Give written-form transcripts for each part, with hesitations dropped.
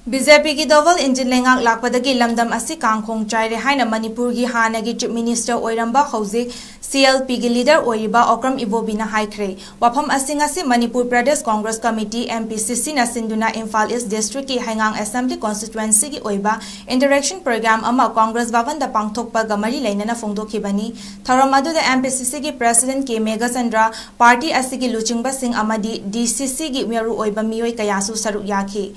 BJP की double engine लेंगाक लापदगी लमदम असी कांगखोंग चाइरे हाइना मणिपुर की हानगी चीफ मिनिस्टर ओइरंबा हौजिक CLP की लीडर ओइरिबा ओक्रम इबोबीना हाइख्रे वफम असिंग असि मणिपुर प्रदेश कांग्रेस कमिटी MPCC ना सिंधुना इम्फाल ईस्ट डिस्ट्रिक्ट की हैंगांग असेंबली कॉन्स्टिट्युएंसी की ओइबा इंटरेक्शन प्रोग्राम अमा कांग्रेस भवन दा पांगथोकपा गमरी लेनना फोंदोखिबनी थरम अदुदा MPCC की प्रेसिडेंट 𝗘𝗡𝗚 पार्टी असि की लुचिंगबा सिंह अमदी DCC की मेरु ओइबा मियोय कयासु सरुक याखि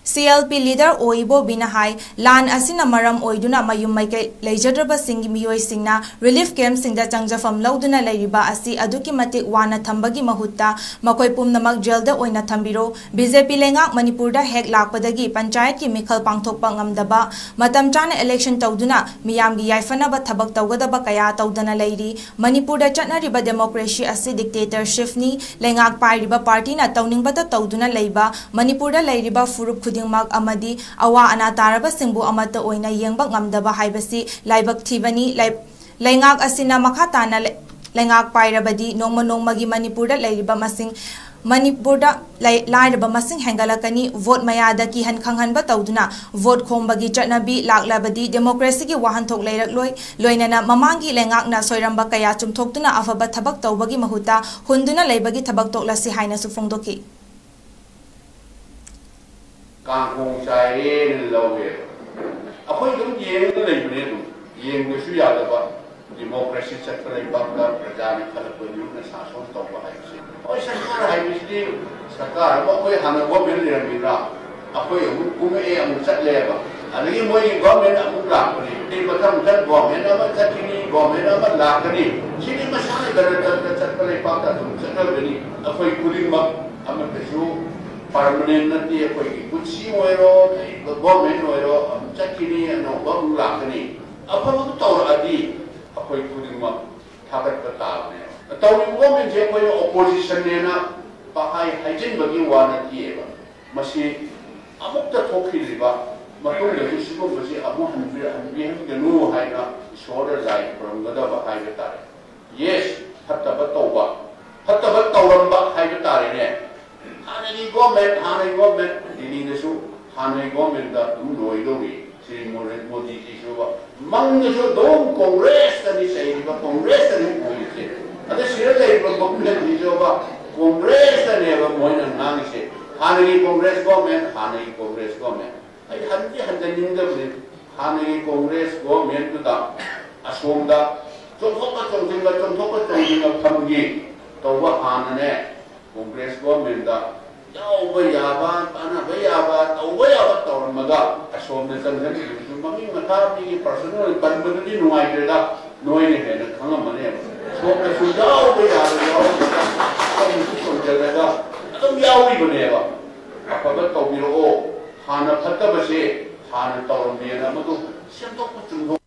CLP लीडर ओइबो बिनाहाई लान असिना मरम ओइदुना मयुम माइके लेजद्रबा सिंगी मियोय सिंगना रिलीफ कैम्प सिंगदा चंगजफम लौदुना लेरिबा असि अदुकी मतिक वाना थंबगी महुत्ता मकोय पुमनमक जेलदा ओइना थंबिरो बीजेपी लेंगाक मणिपुरदा हेक लाकपदगी पंचायत की मिखल पांगथोकपा ngamdaba matam chana election tawduna miyamgi yaifanaba thabak tawgadaba kaya tawdana leiri मणिपुरदा चटनारिबा डेमोक्रेसी असि डिक्टेटरशिप नि लेंगाक पाइरिबा पार्टी ना तौनिंगबदा तawduna leiba मणिपुरदा लेरिबा फुरुप खुदिंगमक अमदी अवा अना तारबा सिंबु अमत ओइना येंगबा ngamdaba हाइबसी लाइबक थिबनी लेंगाक असिना मखा ताना लेंगाक पाइरबदी नोंगमा नोंगमागी मणिपुरदा लेरिबा मसिंग मणिपुरदा लाइरबा मसिंग हेंगलकनी वोट मयादा की हन खंगहनबा तौदुना वोट खोंबगी चटनाबी लाक्लाबदी डेमोक्रेसी की वाहनथोक लेरकलोय लोइनना ममांगी लेंगाकना सोइरंबा कया चुमथोकतुना अफबा थबक तौबगी महुता हुंदुना लेबगी थबक तोकलासी हाइना सुफोंदोकी कांगखोंग चाइरे लौवे अखोय दुम येंग लेबने दुम येंग सु यादबा डेमोक्रेसी चटलेबाका प्रजानि खलपनिना शासन तौबा हाइसे ओय सरकार हाइबिसि सरकार अखोय हाना गवर्नमेंट लेरमिरा अखोय कुमे अमु चटलेबा अदगी मोय गवर्नमेंट अमु लाकनी ति मथम चट गवर्नमेंट अमा चटनी गवर्नमेंट अमा लाकनी सिनि मसाय दरद चटलेबाका दुम चटलबनी अखोय कुलिंगमा अमा पेसु परमानेंट नती अखोय कुछि ओइरो गवर्नमेंट ओइरो चटनी अनो बम लाकनी अफम तौरअदी अखोय कुलिंगमा थागत ताबने तौरी गवर्नमेंट जे कोई ऑपोजिशन नेना पहाय हाइजिन बगी वाना थिएबा मसी अमुक्त थोखिलिबा मतुंग दे सिगो मसी अमु हनबि गनु हाइना सोर जाय प्रंगदबा हाइबे तारे यस फत्तबा तौरंबा हाइबे तारे ने हानगी गवर्नमेंट दिनिनसु हानगी गवर्नमेंट दा दुम लोइदोगी श्री मोदी जी सुबा मंगसु दोम कांग्रेस तनि सैरिबा कांग्रेस तनि कोइसे अदे सिर लेबा गवर्नमेंट दिजोबा कांग्रेस तनेबा मोइना नांगिसे हानगी कांग्रेस गवर्नमेंट आई हन्दी हन्दिंगदबने हानगी कांग्रेस गवर्नमेंट दा असोमदा चोंथोका फमगी तौबा हानने कांग्रेस गवर्नमेंट दा यावबा याबा तानाबा याबा तौबा याबा तौरमगा असोमने चंगजन ममी मथा की पर्सनल बनबदि नुआइदेदा नोइने हेना खंगमने सोमने सुजाव याबा सोमजलगा अदम यावी बनेबा अफबा तौबिरो हाना फत्तबसे हाना तौरमेना मदु सेमतोक चुंगो